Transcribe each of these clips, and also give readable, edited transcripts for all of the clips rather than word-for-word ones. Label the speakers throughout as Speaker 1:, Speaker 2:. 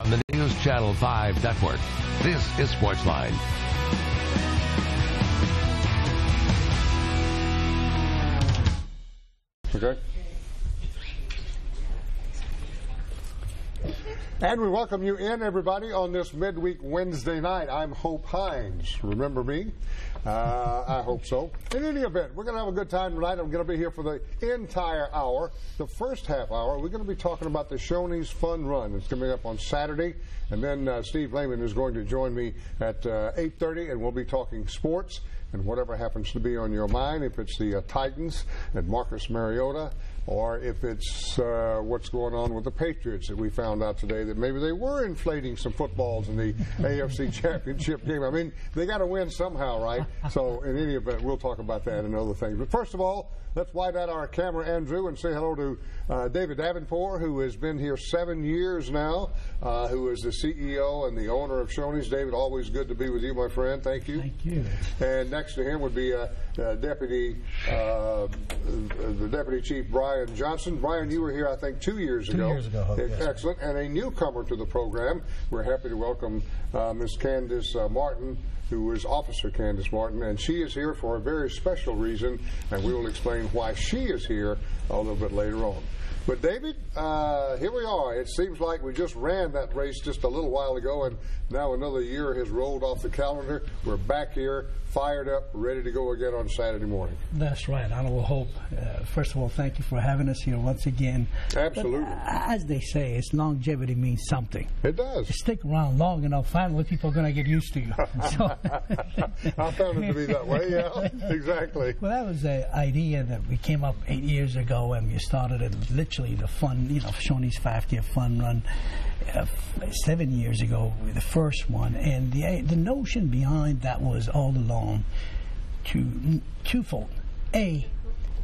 Speaker 1: on the News Channel 5 network. This is SportsLine.
Speaker 2: Okay. And we welcome you in, everybody, on this midweek Wednesday night. I'm Hope Hines. Remember me? I hope so. In any event, we're going to have a good time tonight. I'm going to be here for the entire hour. The first half hour, we're going to be talking about the Shoney's Fun Run. It's coming up on Saturday. And then Steve Lehman is going to join me at 8:30, and we'll be talking sports and whatever happens to be on your mind, if it's the Titans and Marcus Mariota, or if it's what's going on with the Patriots that we found out today that maybe they were inflating some footballs in the AFC Championship game. I mean, they got to win somehow, right? So in any event, we'll talk about that and other things. But first of all, let's wipe out our camera, Andrew, and say hello to David Davoudpour, who has been here 7 years now, who is the CEO and the owner of Shoney's. David, always good to be with you, my friend. Thank you.
Speaker 3: Thank you.
Speaker 2: And next to him would be the Deputy Chief Brian Johnson. Brian, you were here, I think, 2 years ago.
Speaker 3: 2 years ago. Hope, yes.
Speaker 2: Excellent. And a newcomer to the program. We're happy to welcome Ms. Candace Martin, who is Officer Candace Martin, and she is here for a very special reason, and we will explain why she is here a little bit later on. But David, here we are. It seems like we just ran that race just a little while ago, and now another year has rolled off the calendar. We're back here, fired up, ready to go again on Saturday morning.
Speaker 3: That's right. Honorable Hope, first of all, thank you for having us here once again.
Speaker 2: Absolutely.
Speaker 3: But, as they say, it's longevity means something.
Speaker 2: It does.
Speaker 3: You stick around long enough, finally people are going to get used to you. So,
Speaker 2: I found it to be that way, yeah, exactly.
Speaker 3: Well, that was the idea that we came up 8 years ago, and we started it literally the fun, Shoney's 5K Fun Run 7 years ago, the first one. And the notion behind that was all along twofold. A,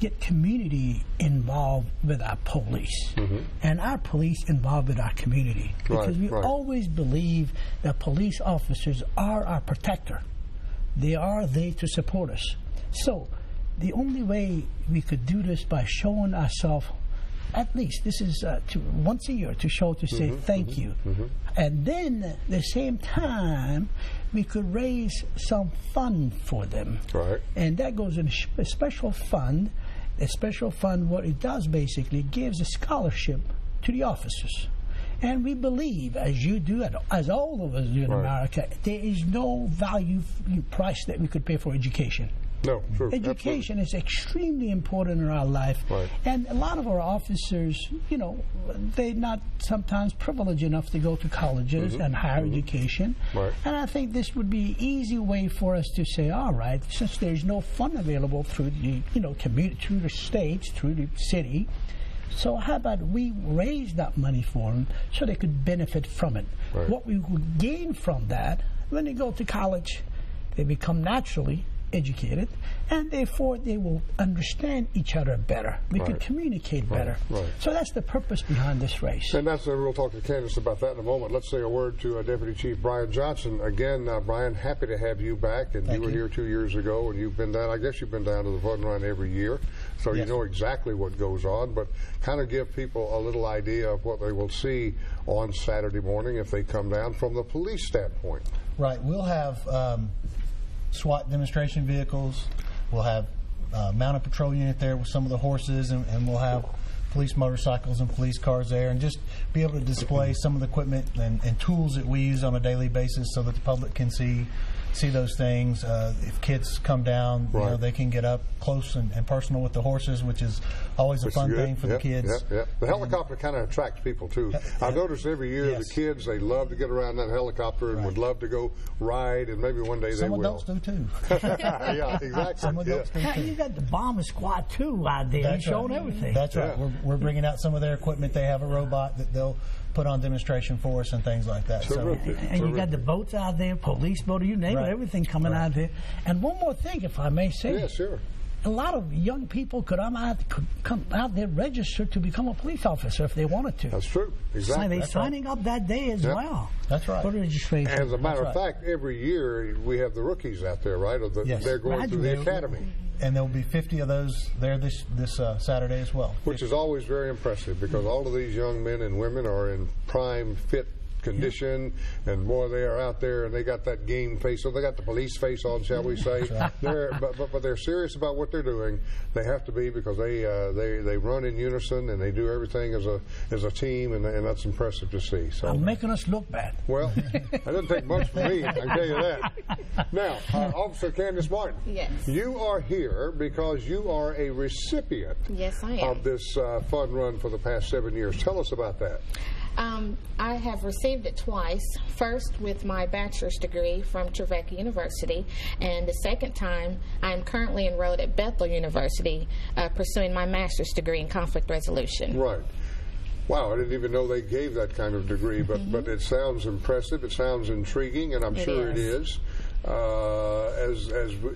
Speaker 3: get community involved with our police, and our police involved with our community. Because we always believe that police officers are our protector. They are there to support us. So the only way we could do this by showing ourselves, at least this is once a year, to say thank you. And then at the same time we could raise some fund for them. Right. And that goes in a special fund. A special fund, what it does basically gives a scholarship to the officers. And we believe, as you do, as all of us do in America, there is no value price that we could pay for education.
Speaker 2: No, sure.
Speaker 3: Education is extremely important in our life. Right. And a lot of our officers, they're not sometimes privileged enough to go to colleges and higher education. Right. And I think this would be an easy way for us to say, all right, since there's no fund available through the, community, through the states, through the city, so how about we raise that money for them so they could benefit from it? Right. What we would gain from that, when they go to college, they become naturally educated, and therefore they will understand each other better. We could communicate better. So that's the purpose behind this race.
Speaker 2: And we'll talk to Candace about that in a moment. Let's say a word to Deputy Chief Brian Johnson. Again, Brian, happy to have you back. And you were here 2 years ago, and you've been down, I guess you've been down to the Fun Run every year, so you know exactly what goes on, but kind of give people a little idea of what they will see on Saturday morning if they come down from the police standpoint.
Speaker 4: Right. We'll have SWAT demonstration vehicles. We'll have mounted patrol unit there with some of the horses, and we'll have police motorcycles and police cars there, and just be able to display some of the equipment and tools that we use on a daily basis so that the public can see those things. If kids come down, they can get up close and personal with the horses, which is always a fun thing for the kids.
Speaker 2: The helicopter kind of attracts people too. I've noticed every year the kids, they love to get around that helicopter and would love to go ride, and maybe one day they will.
Speaker 4: Some adults do too.
Speaker 2: Yeah, exactly.
Speaker 4: Some adults do too.
Speaker 3: You got the bomber squad too out there. They're showing everything.
Speaker 4: That's right. We're bringing out some of their equipment. They have a robot that they'll put on demonstration for us and things like that.
Speaker 3: And you got the boats out there, police boat, you name it, everything coming out there. And one more thing, if I may say.
Speaker 2: Yeah, sure.
Speaker 3: A lot of young people could come out there, register to become a police officer if they wanted to.
Speaker 2: That's true. Exactly.
Speaker 3: So they're signing up that day as well.
Speaker 4: That's right.
Speaker 3: For registration.
Speaker 2: And as a matter of fact, every year we have the rookies out there, right? They're going through the academy.
Speaker 4: And there will be 50 of those there this Saturday as well.
Speaker 2: Which is always very impressive, because all of these young men and women are in prime, fit condition, and boy, they are out there and they got that game face, so they got the police face on, shall we say. But they're serious about what they're doing. They have to be, because they run in unison and they do everything as a team, and that's impressive to see. So
Speaker 3: making us look bad.
Speaker 2: Well, it doesn't take much for me, I can tell you that. Now, Officer Candace Martin.
Speaker 5: Yes.
Speaker 2: You are here because you are a recipient.
Speaker 5: Yes, I am.
Speaker 2: Of this fun run for the past 7 years. Tell us about that.
Speaker 5: I have received it twice. First with my bachelor's degree from Trevecca University, and the second time I am currently enrolled at Bethel University pursuing my master's degree in conflict resolution.
Speaker 2: Right. Wow, I didn't even know they gave that kind of degree, but it sounds impressive, it sounds intriguing, and I'm sure it is.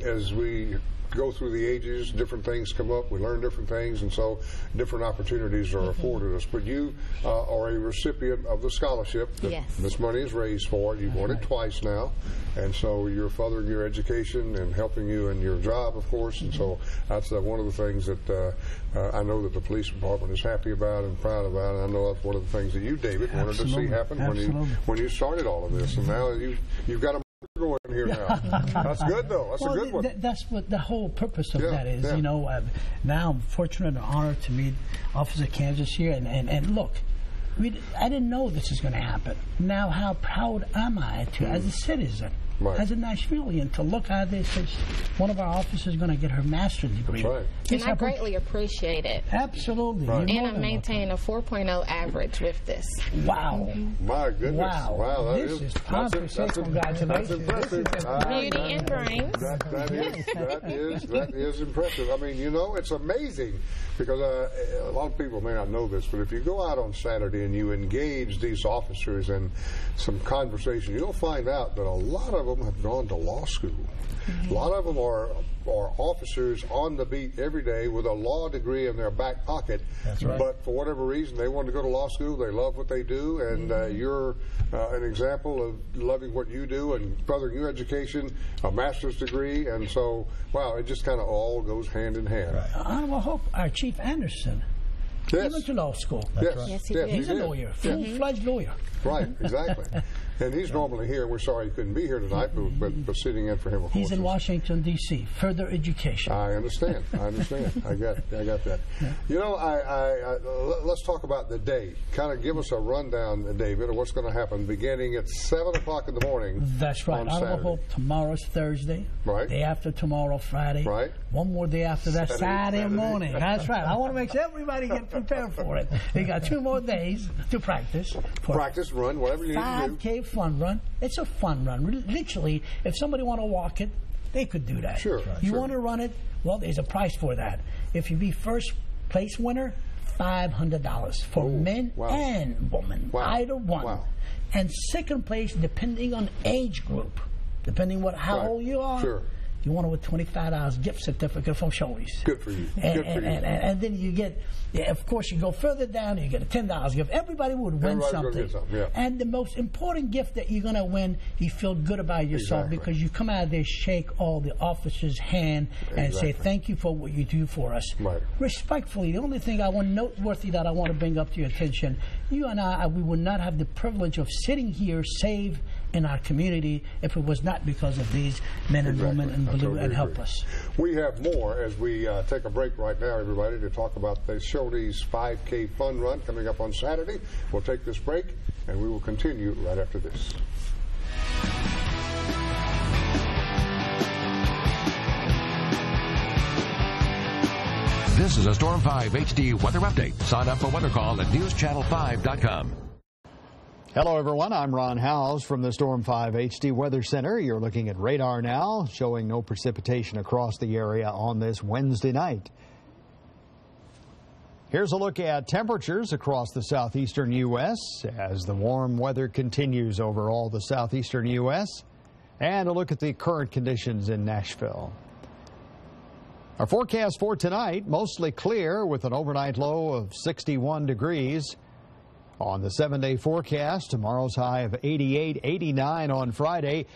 Speaker 2: As we go through the ages, different things come up, we learn different things, and so different opportunities are afforded us. But you are a recipient of the scholarship that this money is raised for. You've won it twice now, and so you're furthering your education and helping you in your job, of course, and so that's one of the things that I know that the police department is happy about and proud about, and I know that's one of the things that you, David, wanted to see happen when you started all of this, and now you've got a going here now. That's good, though. That's a good one.
Speaker 3: That's what the whole purpose of that is. You know, now I'm fortunate and honored to meet Officer Kansas here, and look, I didn't know this is going to happen. Now, how proud am I to, as a citizen, as a Nashvilleian, to look at this as one of our officers is going to get her master's degree.
Speaker 2: That's right.
Speaker 5: And I greatly appreciate it.
Speaker 3: Absolutely.
Speaker 2: Right.
Speaker 5: And I'm maintaining a 4.0 average with this.
Speaker 3: Wow.
Speaker 2: My goodness.
Speaker 3: Wow. This is congratulations.
Speaker 2: That's impressive.
Speaker 5: Beauty and brains.
Speaker 2: That is impressive. I mean, you know, it's amazing, because a lot of people may not know this, but if you go out on Saturday and you engage these officers in some conversation, you'll find out that a lot of them have gone to law school. A lot of them are officers on the beat every day with a law degree in their back pocket.
Speaker 4: That's right.
Speaker 2: But for whatever reason, they want to go to law school. They love what they do, and you're an example of loving what you do and furthering your education, a master's degree, and so, wow, it just kind of all goes hand in hand.
Speaker 3: Right. I hope our Chief Anderson, he went to law school.
Speaker 5: Yes, he did.
Speaker 3: He's a lawyer, full-fledged lawyer.
Speaker 2: Right, exactly. And he's normally here. We're sorry he couldn't be here tonight, but sitting in for him, of course.
Speaker 3: He's in Washington, D.C., further education.
Speaker 2: I understand. I got that. Yeah. You know, let's talk about the day. Kind of give us a rundown, David, of what's going to happen beginning at 7 o'clock in the morning.
Speaker 3: That's right. I hope tomorrow's Thursday.
Speaker 2: Right.
Speaker 3: Day after tomorrow, Friday.
Speaker 2: Right.
Speaker 3: One more day after that, Saturday morning. That's right. I want to make sure everybody get prepared for it. We got 2 more days to practice.
Speaker 2: Practice, run, whatever you need to do.
Speaker 3: 5K fun run. It's a fun run. Literally, if somebody want to walk it, they could do that.
Speaker 2: Sure.
Speaker 3: You want to run it? Well, there's a price for that. If you be first place winner, $500 for men and women, either one.
Speaker 2: Wow.
Speaker 3: And second place, depending on age group, depending how old you are. You want to win $25 gift certificate from Shoney's.
Speaker 2: Good for you.
Speaker 3: And then you get, of course, you go further down, you get a $10 gift. Everybody would win something. And the most important gift that you're going to win, you feel good about yourself because you come out there, shake all the officers' hand and say thank you for what you do for us.
Speaker 2: Right.
Speaker 3: Respectfully, the only thing noteworthy that I want to bring up to your attention, you and I, we would not have the privilege of sitting here safe in our community if it was not because of these men and women in blue and help us.
Speaker 2: We have more as we take a break right now, everybody, to talk about the Shoney's 5K Fun Run coming up on Saturday. We'll take this break, and we will continue right after this.
Speaker 1: This is a Storm 5 HD weather update. Sign up for Weather Call at newschannel5.com.
Speaker 6: Hello, everyone. I'm Ron Howes from the Storm 5 HD Weather Center. You're looking at radar now, showing no precipitation across the area on this Wednesday night. Here's a look at temperatures across the southeastern U.S. as the warm weather continues over all the southeastern U.S. And a look at the current conditions in Nashville. Our forecast for tonight, mostly clear with an overnight low of 61 degrees. On the 7-day forecast, tomorrow's high of 88, 89 on Friday.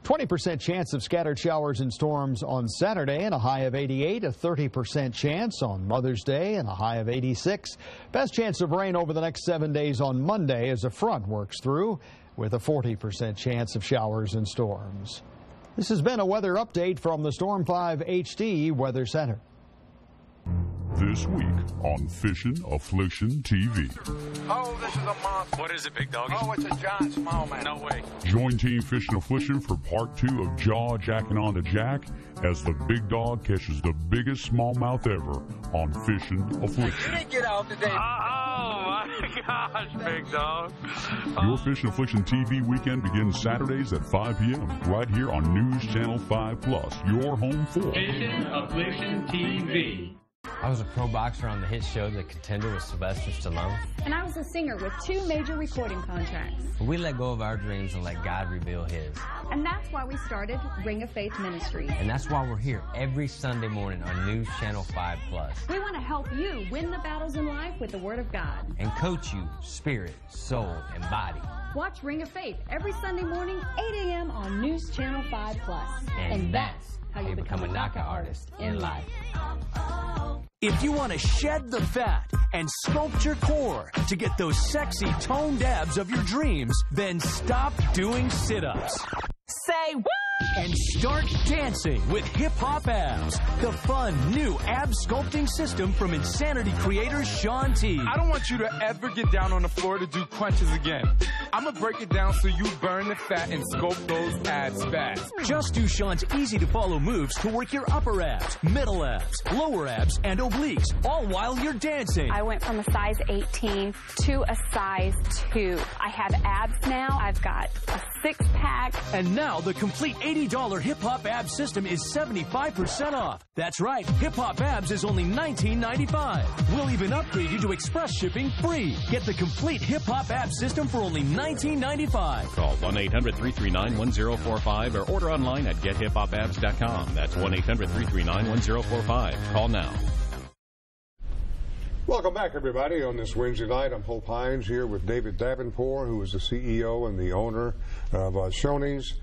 Speaker 6: 20% chance of scattered showers and storms on Saturday and a high of 88. A 30% chance on Mother's Day and a high of 86. Best chance of rain over the next 7 days on Monday as a front works through, with a 40% chance of showers and storms. This has been a weather update from the Storm 5 HD Weather Center.
Speaker 7: This week on Fishin' Affliction TV.
Speaker 8: Oh, this is a monster.
Speaker 9: What is it, big doggy?
Speaker 8: Oh, it's a giant smallmouth.
Speaker 9: No way.
Speaker 7: Join Team Fishin' Affliction for part 2 of Jaw Jacking on to Jack as the big dog catches the biggest smallmouth ever on Fishin' Affliction.
Speaker 8: You didn't get out today.
Speaker 9: Oh, my gosh, big dog.
Speaker 7: Your Fishin' Affliction TV weekend begins Saturdays at 5 p.m. right here on News Channel 5 Plus, your home for
Speaker 10: Fishin' Affliction TV.
Speaker 11: I was a pro boxer on the hit show The Contender with Sylvester Stallone.
Speaker 12: And I was a singer with 2 major recording contracts.
Speaker 11: We let go of our dreams and let God reveal His.
Speaker 12: And that's why we started Ring of Faith Ministries.
Speaker 11: And that's why we're here every Sunday morning on News Channel 5 Plus.
Speaker 12: We want to help you win the battles in life with the Word of God.
Speaker 11: And coach you spirit, soul, and body.
Speaker 12: Watch Ring of Faith every Sunday morning, 8 a.m. on News Channel 5 Plus.
Speaker 11: And that's how you become a knockout artist in life.
Speaker 13: If you want to shed the fat and sculpt your core to get those sexy toned abs of your dreams, then stop doing sit-ups.
Speaker 14: Say what?
Speaker 13: And start dancing with Hip Hop Abs, the fun new ab sculpting system from Insanity creator Sean T.
Speaker 15: I don't want you to ever get down on the floor to do crunches again. I'm going to break it down so you burn the fat and sculpt those abs fast.
Speaker 13: Just do Sean's easy-to-follow moves to work your upper abs, middle abs, lower abs, and obliques, all while you're dancing.
Speaker 16: I went from a size 18 to a size 2. I have abs now. I've got a six-pack.
Speaker 13: And now the complete $80 Hip Hop Abs system is 75% off. That's right, Hip Hop Abs is only $19.95. We'll even upgrade you to express shipping free. Get the complete Hip Hop Abs system for only $19.95.
Speaker 17: Call 1-800-339-1045 or order online at gethiphopabs.com. That's 1-800-339-1045. Call now.
Speaker 2: Welcome back, everybody, on this Wednesday night. I'm Hope Hines here with David Davoudpour, who is the CEO and the owner of Shoney's,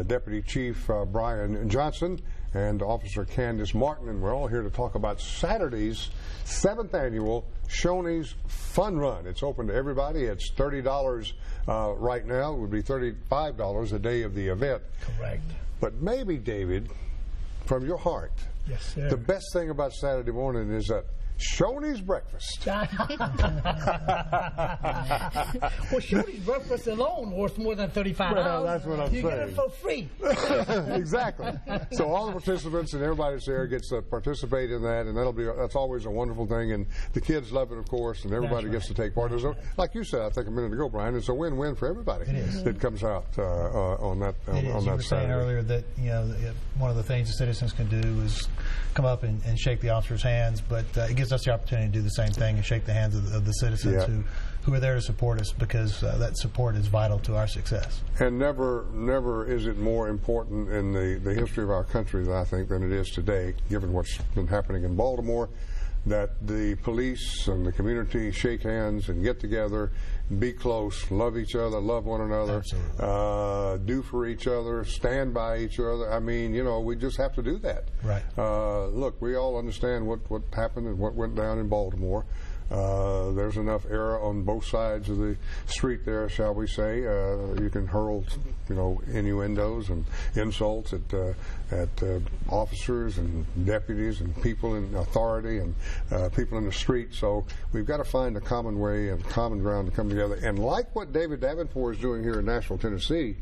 Speaker 2: Deputy Chief Brian Johnson, and Officer Candace Martin, and we're all here to talk about Saturday's 7th annual Shoney's Fun Run. It's open to everybody. It's $30 right now. It would be $35 the day of the event.
Speaker 3: Correct.
Speaker 2: But maybe, David, from your heart,
Speaker 3: yes, sir,
Speaker 2: the best thing about Saturday morning is that Shoney's breakfast.
Speaker 3: Well, Shoney's breakfast alone worth more than $35.
Speaker 2: Well, that's what I'm saying.
Speaker 3: You get it for free.
Speaker 2: Exactly. So all the participants and everybody that's there gets to participate in that, and that's always a wonderful thing. And the kids love it, of course, and everybody gets to take part. So, like you said, I think a minute ago, Brian, it's a win-win for everybody that comes out on that
Speaker 4: Saturday. You were saying earlier that one of the things the citizens can do is come up and shake the officer's hands, but it gives us the opportunity to do the same thing and shake the hands of the citizens who are there to support us, because that support is vital to our success.
Speaker 2: And never is it more important in the history of our country, than it is today, given what's been happening in Baltimore, that the police and the community shake hands and get together, be close, love each other, love one another, do for each other, stand by each other. I mean, we just have to do that.
Speaker 4: Right.
Speaker 2: Look, we all understand what happened and what went down in Baltimore. There's enough error on both sides of the street there, shall we say. You can hurl, innuendos and insults at officers and deputies and people in authority and people in the street. So we've got to find a common way and common ground to come together. And like what David Davoudpour is doing here in Nashville, Tennessee,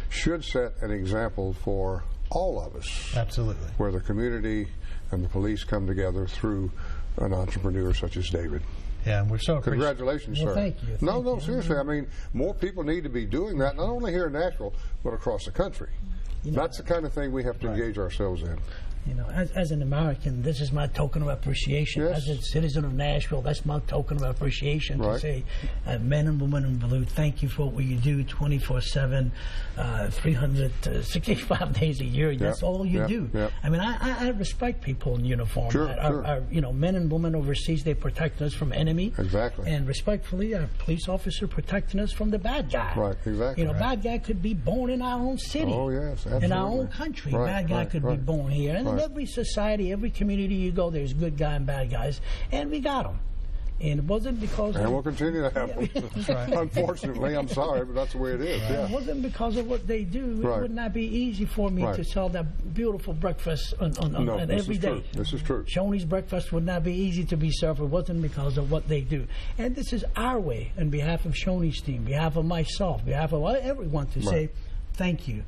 Speaker 2: should set an example for all of us.
Speaker 4: Absolutely.
Speaker 2: Where the community and the police come together through an entrepreneur such as David.
Speaker 4: Yeah, and we're so
Speaker 2: congratulations,
Speaker 3: sir.
Speaker 2: Thank
Speaker 3: you.
Speaker 2: No, seriously. I mean, more people need to be doing that, not only here in Nashville, but across the country. That's the kind of thing we have to engage ourselves in.
Speaker 3: You know, as an American, this is my token of appreciation.
Speaker 2: Yes.
Speaker 3: As a citizen of Nashville, that's my token of appreciation to say, men and women in blue, thank you for what you do 24/7, 365 days a year. That's all you do. I mean, I respect people in uniform. You know, men and women overseas, they protect us from enemy.
Speaker 2: Exactly.
Speaker 3: And respectfully, a police officer protecting us from the bad guy.
Speaker 2: Right, exactly.
Speaker 3: You know, bad guy could be born in our own city.
Speaker 2: Oh, yes, absolutely.
Speaker 3: In our own country. Bad guy could be born here. And in every society, every community you go, there's good guy and bad guys. And we got them. And it wasn't because...
Speaker 2: And we'll continue to have them. That's right. Unfortunately, I'm sorry, but that's the way it is.
Speaker 3: It wasn't because of what they do. It would not be easy for me to sell that beautiful breakfast on every day.
Speaker 2: This is true.
Speaker 3: Shoney's breakfast would not be easy to be served. It wasn't because of what they do. And this is our way, on behalf of Shoney's team, on behalf of myself, on behalf of everyone, to say thank you.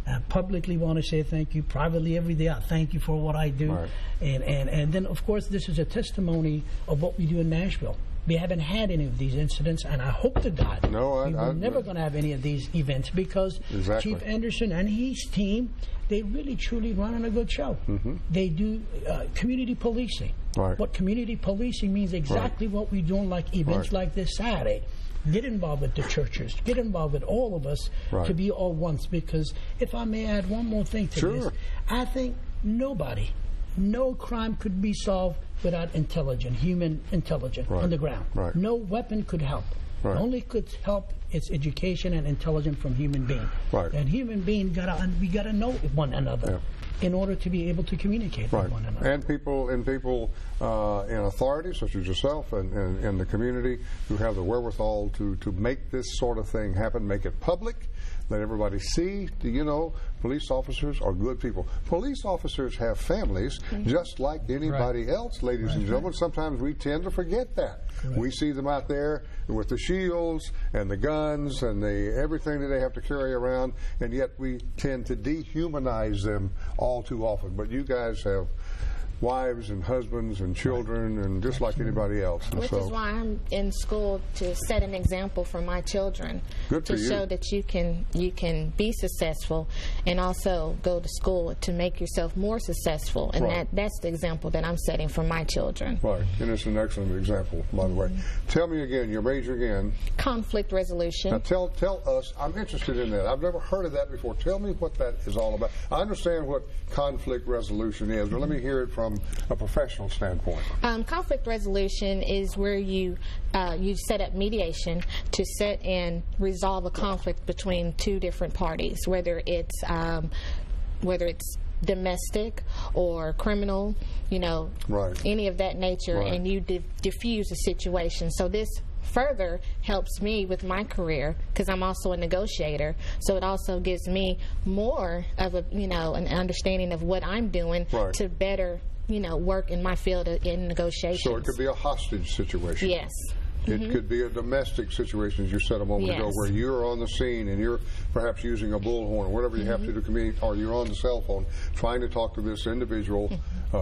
Speaker 3: I publicly want to say thank you. Privately, every day, I thank you for what I do. And then, of course, this is a testimony of what we do in Nashville. We haven't had any of these incidents, and I hope to God we're never going to have any of these events, because Chief Anderson and his team, they really, truly run a good show. They do community policing. What community policing means exactly what we're doing, like events like this Saturday. Get involved with the churches. Get involved with all of us to be all once. Because if I may add one more thing to this, I think no crime could be solved without human intelligence on the ground. No weapon could help. Only could help its education and intelligence from human being. And human being we gotta know one another. In order to be able to communicate with one another.
Speaker 2: And people in authority, such as yourself, and in the community, who have the wherewithal to make this sort of thing happen, make it public, let everybody see, you know, police officers are good people. Police officers have families just like anybody else, ladies and gentlemen. Sometimes we tend to forget that. We see them out there with the shields and the guns and everything that they have to carry around, and yet we tend to dehumanize them all too often. But you guys have wives and husbands and children, and just like anybody else.
Speaker 5: Which is why I'm in school, to set an example for my children, to show that you can be successful, and also go to school to make yourself more successful. And that's the example that I'm setting for my children.
Speaker 2: And it's an excellent example, by the way. Tell me again, your major again.
Speaker 5: Conflict resolution.
Speaker 2: Now tell us, I'm interested in that. I've never heard of that before. Tell me what that is all about. I understand what conflict resolution is, but let me hear it from a professional standpoint.
Speaker 5: Conflict resolution is where you set up mediation to set and resolve a conflict between two different parties, whether it's domestic or criminal, you know, any of that nature, and you diffuse a situation. So this further helps me with my career, because I'm also a negotiator, so it also gives me more of an understanding of what I'm doing to better work in my field in negotiations.
Speaker 2: So it could be a hostage situation.
Speaker 5: Yes.
Speaker 2: It could be a domestic situation, as you said a moment ago, where you're on the scene and you're perhaps using a bullhorn or whatever you have to communicate, or you're on the cell phone trying to talk to this individual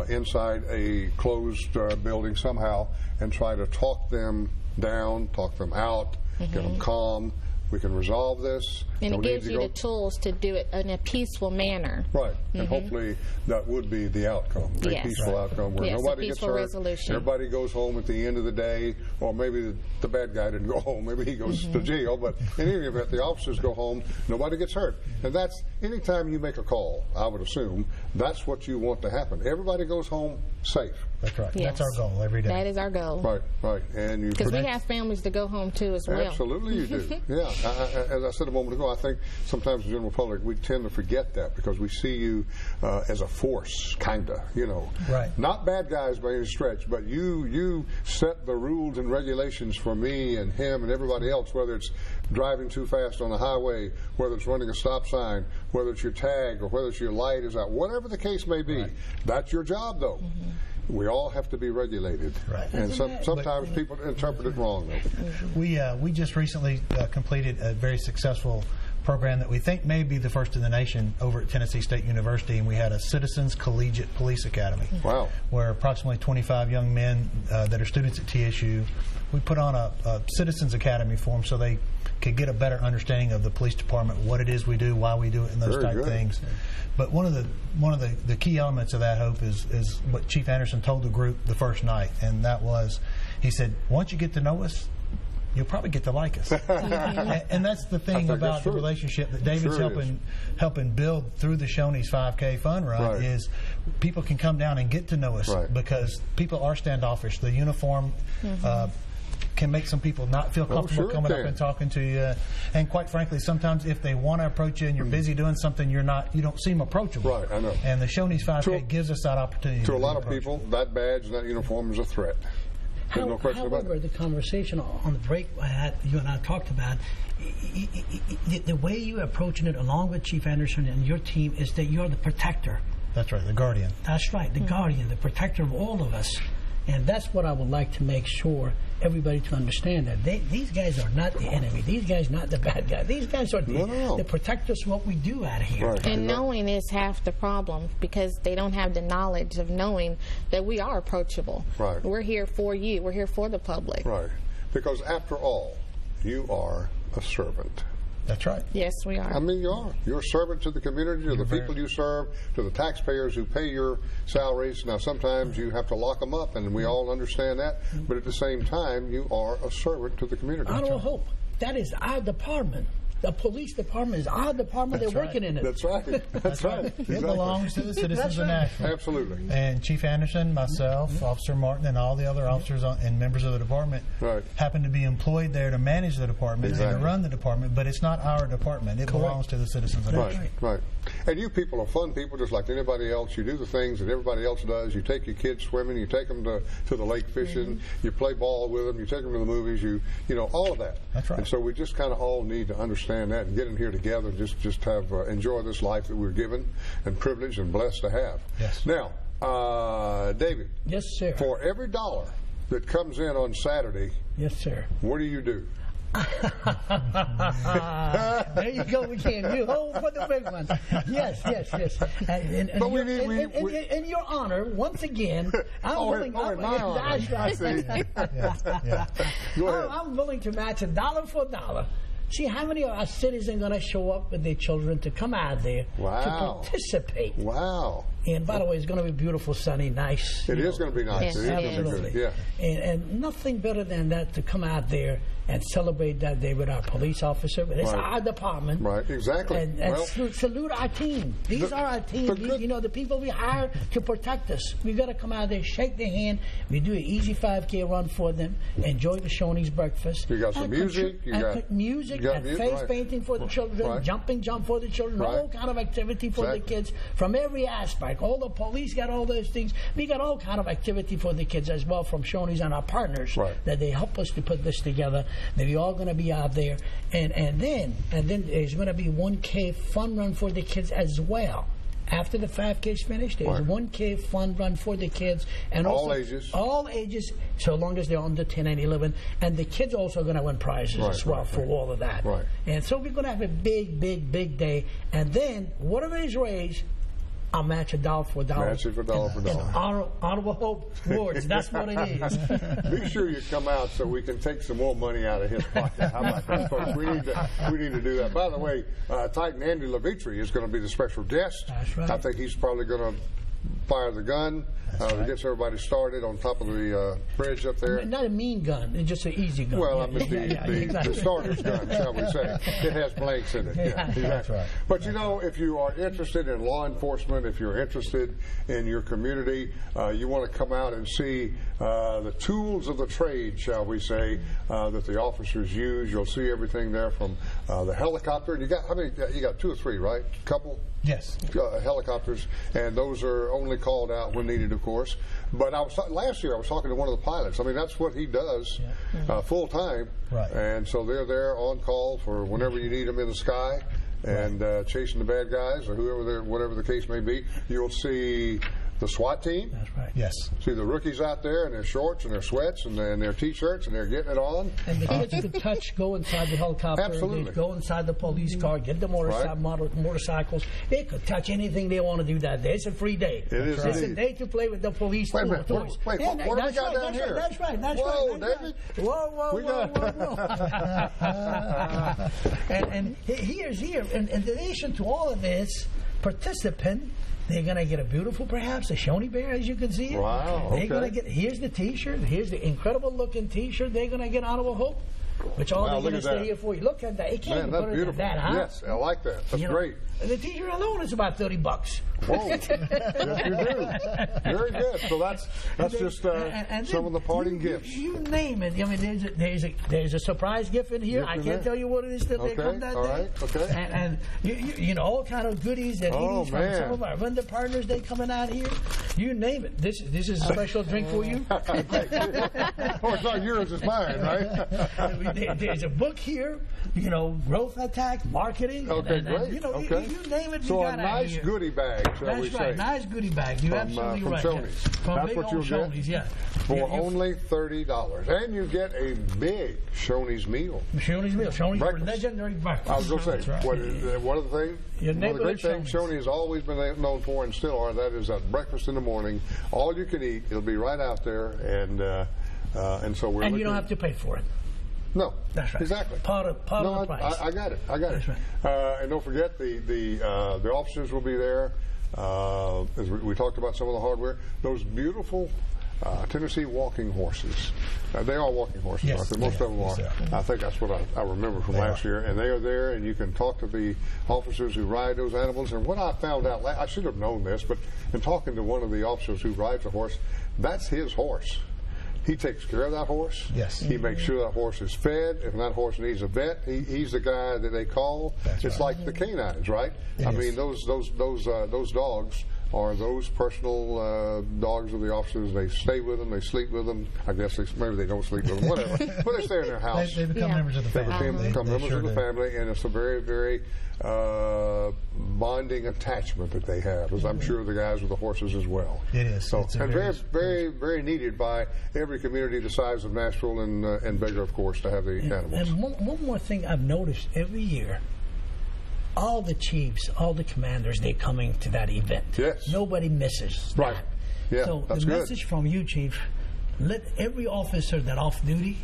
Speaker 2: inside a closed building somehow, and try to talk them down, talk them out, get them calm. We can resolve this.
Speaker 5: And it gives you the tools to do it in a peaceful manner.
Speaker 2: And hopefully that would be the outcome, a peaceful outcome where nobody gets hurt.
Speaker 5: Resolution.
Speaker 2: Everybody goes home at the end of the day, or maybe the bad guy didn't go home. Maybe he goes to jail. But in any event, the officers go home. Nobody gets hurt. And that's anytime you make a call, I would assume, that's what you want to happen. Everybody goes home safe.
Speaker 4: That's right. Yes. That's our goal every day.
Speaker 5: That is our goal.
Speaker 2: And you,
Speaker 5: because we have families to go home to as well.
Speaker 2: Absolutely you do. As I said a moment ago, I think sometimes the general public, we tend to forget that, because we see you as a force, kinda, Not bad guys by any stretch, but you set the rules and regulations for me and him and everybody else, whether it's driving too fast on the highway, whether it's running a stop sign, whether it's your tag, or whether it's your light is out, whatever the case may be. That's your job, though. We all have to be regulated, and sometimes people interpret it wrong.
Speaker 4: We just recently completed a very successful program that we think may be the first in the nation over at Tennessee State University, and we had a Citizens Collegiate Police Academy.
Speaker 2: Wow!
Speaker 4: Where approximately 25 young men that are students at TSU, we put on a Citizens Academy for them, so they could get a better understanding of the police department, what it is we do, why we do it, and those type of things. But one of the key elements of that, Hope, is what Chief Anderson told the group the first night, and that was, he said, once you get to know us, you'll probably get to like us. And that's the thing about the relationship that David's helping build through the Shoney's 5K fun run is people can come down and get to know us because people are standoffish. The uniform can make some people not feel comfortable coming up and talking to you. And quite frankly, sometimes if they want to approach you and you're busy doing something, you don't seem approachable.
Speaker 2: Right, I know.
Speaker 4: And the Shoney's 5K gives us that opportunity.
Speaker 2: To a lot of people, that badge and that uniform is a threat. No question about it.
Speaker 3: However, the conversation on the break you and I talked about, the way you're approaching it along with Chief Anderson and your team is that you're the protector.
Speaker 4: That's right, the guardian.
Speaker 3: That's right, the guardian, the protector of all of us. And that's what I would like to make sure everybody to understand, that these guys are not the enemy. These guys are not the bad guys. These guys are the protectors of what we do out here.
Speaker 5: Right. And knowing is half the problem, because they don't have the knowledge of knowing that we are approachable.
Speaker 2: Right.
Speaker 5: We're here for you. We're here for the public.
Speaker 2: Right. Because after all, you are a servant.
Speaker 4: That's right.
Speaker 5: Yes, we are.
Speaker 2: I mean, you are. You're a servant to the community, to the people you serve, to the taxpayers who pay your salaries. Now, sometimes you have to lock them up, and we all understand that. But at the same time, you are a servant to the community.
Speaker 3: I don't hope. That is our department. The police department is our department. They're working in it.
Speaker 2: That's right. That's right. Exactly.
Speaker 4: It belongs to the citizens of Nashville.
Speaker 2: Absolutely.
Speaker 4: And Chief Anderson, myself, Officer Martin, and all the other officers and members of the department happen to be employed there to manage the department and to run the department, but it's not our department. It belongs to the citizens of Nashville.
Speaker 2: Right. And you people are fun people just like anybody else. You do the things that everybody else does. You take your kids swimming. You take them to the lake fishing. You play ball with them. You take them to the movies. You know, all of that. That's right. And so we just kind of all need to understand that and get in here together and just have enjoy this life that we're given and privileged and blessed to have.
Speaker 4: Yes.
Speaker 2: Now, David.
Speaker 3: Yes, sir.
Speaker 2: For every dollar that comes in on Saturday,
Speaker 3: yes, sir.
Speaker 2: What do you do?
Speaker 3: There you go again. You hold for the big one. Yes. In your honor, once again, I'm willing. I'm willing to match $1 for $1. See, how many of our citizens are going to show up with their children to come out there to participate?
Speaker 2: Wow.
Speaker 3: And by the way, it's going to be beautiful, sunny, nice.
Speaker 2: It is going to be nice. It is going to be good. Yeah.
Speaker 3: And nothing better than that, to come out there and celebrate that day with our police officer. It's our department.
Speaker 2: Right, exactly.
Speaker 3: And salute our team. These are our team. The people we hire to protect us. We've got to come out there, shake their hand. We do an easy 5K run for them. Enjoy the Shoney's breakfast.
Speaker 2: You got some music.
Speaker 3: You got music and face painting for the children, jumping jump for the children, all kind of activity for the kids from every aspect. All the police got all those things. We got all kind of activity for the kids as well from Shoney's and our partners that they help us to put this together. That we all going to be out there, and then there's going to be 1K fun run for the kids as well. After the 5K is finished, there's a 1K fun run for the kids, and
Speaker 2: all
Speaker 3: ages, so long as they're under 10 and 11, and the kids also going to win prizes as well for all of that.
Speaker 2: Right.
Speaker 3: And so we're going to have a big day, and then whatever is raised, I'll match $1 for $1.
Speaker 2: Match it for $1 for $1.
Speaker 3: Honorable Hope Awards. That's what it is.
Speaker 2: Be sure you come out so we can take some more money out of his pocket. How about that, folks? We need to do that. By the way, Titan Andy Levitri is going to be the special guest.
Speaker 3: That's right.
Speaker 2: I think he's probably going to fire the gun. That gets everybody started on top of the bridge up there.
Speaker 3: Not a mean gun, it's just an easy gun.
Speaker 2: Well, I mean the starter's gun, shall we say. It has blanks in it. Yeah, exactly.
Speaker 4: That's right.
Speaker 2: But if you are interested in law enforcement, if you're interested in your community, you want to come out and see the tools of the trade, shall we say, that the officers use. You'll see everything there from the helicopter. And you got 2 or 3, right? Couple?
Speaker 4: Yes.
Speaker 2: Helicopters, and those are only called out when needed, of course. But last year I was talking to one of the pilots. I mean, that's what he does full time.
Speaker 4: Right.
Speaker 2: And so they're there on call for whenever you need them in the sky and chasing the bad guys or whatever the case may be. You'll see the SWAT team.
Speaker 3: That's right.
Speaker 4: Yes.
Speaker 2: See the rookies out there in their shorts and their sweats and their T-shirts, and they're getting it on.
Speaker 3: And the kids could touch, go inside the helicopter.
Speaker 2: Absolutely.
Speaker 3: They'd go inside the police car, get the motorcycles. They could touch anything they want to do that day. It's a free day.
Speaker 2: It is
Speaker 3: It's
Speaker 2: indeed.
Speaker 3: a day to play with the police.
Speaker 2: Wait a minute.
Speaker 3: toys.
Speaker 2: Wait, what do we got down here?
Speaker 3: That's right.
Speaker 2: Whoa, David.
Speaker 3: Whoa. And here's here. And in addition to all of this, participant, they're going to get a beautiful, perhaps, a Shoney bear, as you can see.
Speaker 2: Wow,
Speaker 3: They're going to get, here's the T-shirt. Here's the incredible looking T-shirt they're going to get out of a Hope, which all they're going to stay here for you. Look at that. It can't
Speaker 2: Man, that's
Speaker 3: put it
Speaker 2: beautiful.
Speaker 3: that, huh?
Speaker 2: Yes, I like that. That's great.
Speaker 3: And the T-shirt alone is about $30.
Speaker 2: Whoa. Yes, you do. Very good. So that's just some of the parting gifts.
Speaker 3: You name it. I mean, there's a surprise gift in here. I can't tell you what it is that they come that day.
Speaker 2: Right. Okay.
Speaker 3: And you know, all kind of gooddies and eaties from some of our vendor partners. They coming out here. You name it. This is a special drink for you.
Speaker 2: Oh, it's not yours. It's mine, right?
Speaker 3: There's a book here. You know, growth attack, marketing.
Speaker 2: Okay, great.
Speaker 3: You know,
Speaker 2: okay.
Speaker 3: You name it.
Speaker 2: So a nice goodie bag, shall we say?
Speaker 3: That's right, nice goodie bag. You're absolutely
Speaker 2: from
Speaker 3: right.
Speaker 2: Shoney's.
Speaker 3: From
Speaker 2: That's
Speaker 3: big
Speaker 2: what you'll
Speaker 3: old Shoney's,
Speaker 2: get for only $30, and you get a big Shoney's meal.
Speaker 3: Shoney's meal. Shoney's
Speaker 2: breakfast.
Speaker 3: Legendary breakfast.
Speaker 2: I was going to say,
Speaker 3: right.
Speaker 2: one of the things, one of the great things Shoney has always been known for, and still are, that is that breakfast in the morning, all you can eat. It'll be right out there, and so we're.
Speaker 3: And you don't have to pay for it.
Speaker 2: No,
Speaker 3: that's right.
Speaker 2: Exactly.
Speaker 3: Part of the price.
Speaker 2: I got it.
Speaker 3: That's right.
Speaker 2: And don't forget the officers will be there. As we talked about some of the hardware, those beautiful Tennessee walking horses. They are walking horses.
Speaker 4: Yes,
Speaker 2: most of them are. I think that's what I remember from last year. And they are there, and you can talk to the officers who ride those animals. And what I found out, I should have known this, but in talking to one of the officers who rides a horse, that's his horse. He takes care of that horse.
Speaker 4: Yes.
Speaker 2: He makes sure that horse is fed. If that horse needs a vet, he's the guy that they call. It's like the canines, right? I mean, those dogs are those personal dogs of the officers. They stay with them. They sleep with them. I guess maybe they don't sleep with them. Whatever. But they stay in their house.
Speaker 4: They become members of the family.
Speaker 2: They become members of the family, and it's a very, very bonding attachment that they have, as I'm sure the guys with the horses as well.
Speaker 4: It is.
Speaker 2: So, and very, very, very needed by every community the size of Nashville and bigger, of course, to have the animals.
Speaker 3: And one more thing I've noticed every year, all the chiefs, all the commanders, they're coming to that event.
Speaker 2: Yes.
Speaker 3: Nobody misses
Speaker 2: right.
Speaker 3: that.
Speaker 2: Yeah,
Speaker 3: so
Speaker 2: that's
Speaker 3: the
Speaker 2: good.
Speaker 3: message from you, Chief, let every officer that off duty,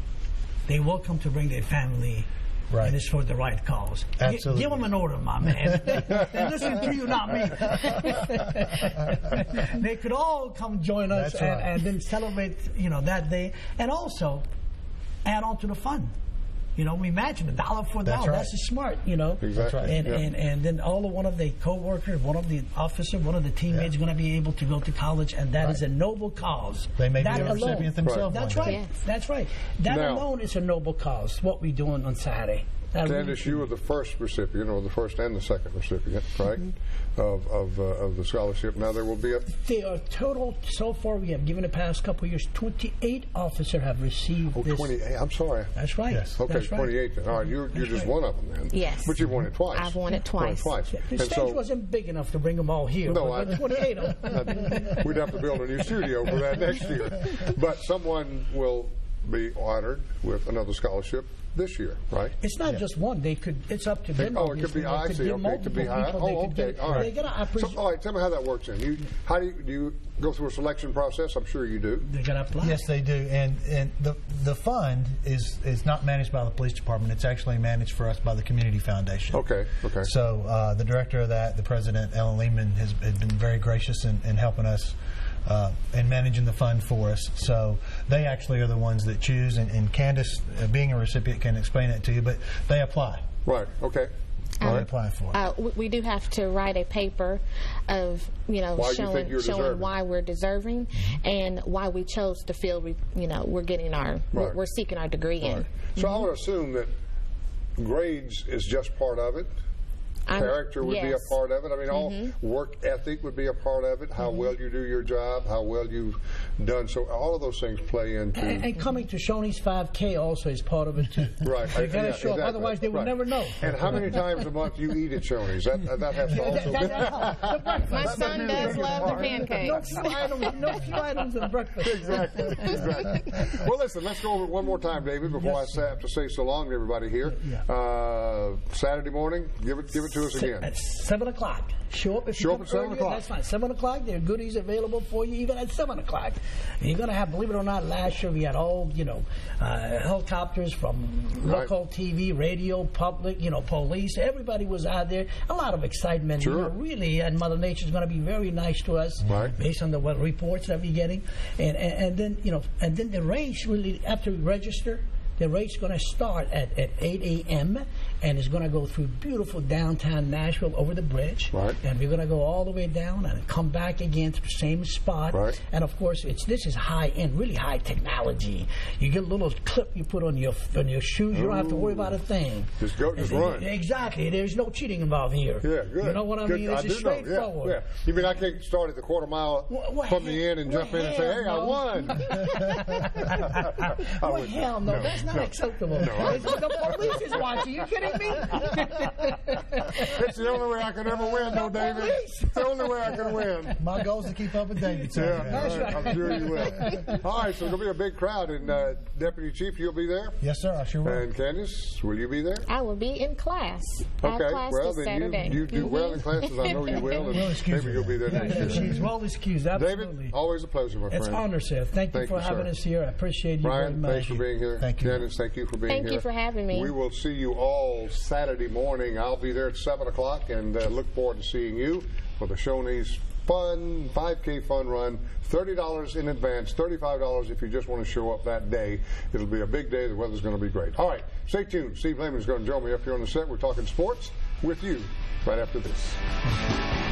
Speaker 3: they're welcome to bring their family. Right. And it's for the right cause.
Speaker 4: Absolutely.
Speaker 3: Give them an order, my man. And listen to you, not me. They could all come join us and then celebrate, that day. And also add on to the fun. We match them $1 for $1. That's smart,
Speaker 2: Exactly.
Speaker 3: And then one of the co-workers, one of the officer, one of the teammates going to be able to go to college, and that is a noble cause.
Speaker 4: They may
Speaker 3: that
Speaker 4: be a recipient themselves.
Speaker 3: That's right. Yes. That's right. That alone is a noble cause, what we're doing on Saturday.
Speaker 2: Candace, you were the first recipient, or the first and the second recipient, right, of the scholarship. Now there will be
Speaker 3: There are total, so far we have given the past couple of years, 28 officers have received this.
Speaker 2: 28. I'm sorry.
Speaker 3: That's right.
Speaker 2: Yes. Okay,
Speaker 3: that's
Speaker 2: 28
Speaker 3: right.
Speaker 2: then. All right, you're just one of them then.
Speaker 5: Yes.
Speaker 2: But you've won it twice.
Speaker 5: I've won it twice.
Speaker 3: The stage wasn't big enough to bring them all here.
Speaker 2: No,
Speaker 3: 28 of them.
Speaker 2: We'd have to build a new studio for that next year. But someone will be honored with another scholarship this year, right?
Speaker 3: It's not just one. It's up to them.
Speaker 2: Oh, it could be I see. Okay, it could be high. Oh, okay. All right. All right. Tell me how that works then. Do you go through a selection process? I'm sure you do.
Speaker 3: They got to apply.
Speaker 4: Yes, they do. And the fund is not managed by the police department. It's actually managed for us by the Community Foundation.
Speaker 2: Okay.
Speaker 4: So the director of that, the president, Ellen Lehman, has been very gracious in helping us and managing the fund for us. So they actually are the ones that choose, and Candace, being a recipient, can explain it to you, but they apply.
Speaker 2: Right, okay.
Speaker 4: They apply for it.
Speaker 5: We do have to write a paper of, showing why we're deserving and why we chose to feel, we're getting we're seeking our degree in.
Speaker 2: So I would assume that grades is just part of it. character would be a
Speaker 5: yes.
Speaker 2: part of it. I mean, all work ethic would be a part of it. How well you do your job, how well you've done. So all of those things play into.
Speaker 3: And coming to Shoney's 5K also is part of it too.
Speaker 2: Right.
Speaker 3: You got to show up, otherwise they would never know.
Speaker 2: And how many times a month you eat at Shoney's? That has to also be.
Speaker 5: My son does love the pancakes.
Speaker 3: No few items in breakfast.
Speaker 2: Exactly. Well, listen, let's go over it one more time, David, before I have to say so long to everybody here. Saturday morning, give it to us again.
Speaker 3: At 7 o'clock. Show up if
Speaker 2: Show
Speaker 3: you
Speaker 2: up
Speaker 3: come
Speaker 2: at 7
Speaker 3: earlier,
Speaker 2: o'clock.
Speaker 3: That's fine. 7 o'clock, there are goodies available for you even at 7 o'clock. And you're going to have, believe it or not, last year we had all, helicopters from local TV, radio, public, police. Everybody was out there. A lot of excitement.
Speaker 2: Sure.
Speaker 3: Really, and Mother Nature's going to be very nice to us based on the reports that we're getting. And then the race really, after we register, the race going to start at 8 a.m. and it's going to go through beautiful downtown Nashville over the bridge.
Speaker 2: Right.
Speaker 3: And we're going to go all the way down and come back again to the same spot.
Speaker 2: Right.
Speaker 3: And of course, this is high end, really high technology. You get a little clip you put on your shoes. You don't have to worry about a thing.
Speaker 2: Just run.
Speaker 3: Exactly. There's no cheating involved here.
Speaker 2: Yeah, good.
Speaker 3: You know what I mean? It's just straightforward.
Speaker 2: Yeah. You mean I can't start at the quarter mile from the end and jump in and say, "Hey, I won"?
Speaker 3: Well, hell no. That's not acceptable.
Speaker 2: No,
Speaker 3: the police is watching. You kidding me?
Speaker 2: It's the only way I can ever win, though, David. It's the only way I can win.
Speaker 4: My goal is to keep up with David.
Speaker 2: That's right. I'm sure you will. All right, so there'll be a big crowd, and Deputy Chief, you'll be there?
Speaker 4: Yes, sir. I sure will.
Speaker 2: And Candace, will you be there?
Speaker 5: I will be in class. I have class this Saturday.
Speaker 2: You do well in classes. I know you will, and maybe you'll be there next year.
Speaker 3: She's well excused. Absolutely.
Speaker 2: David, always a pleasure, my friend.
Speaker 3: It's an honor, sir. Thank you for having us here. I appreciate you very much.
Speaker 2: Brian, thanks for being here.
Speaker 4: Thank you.
Speaker 2: Candace, thank you for being here.
Speaker 5: Thank you for having me.
Speaker 2: We will see you all Saturday morning. I'll be there at 7 o'clock and look forward to seeing you for the Shoney's fun 5K fun run. $30 in advance, $35 if you just want to show up that day. It'll be a big day. The weather's going to be great. All right, stay tuned. Steve Lehman is going to join me up here on the set. We're talking sports with you right after this.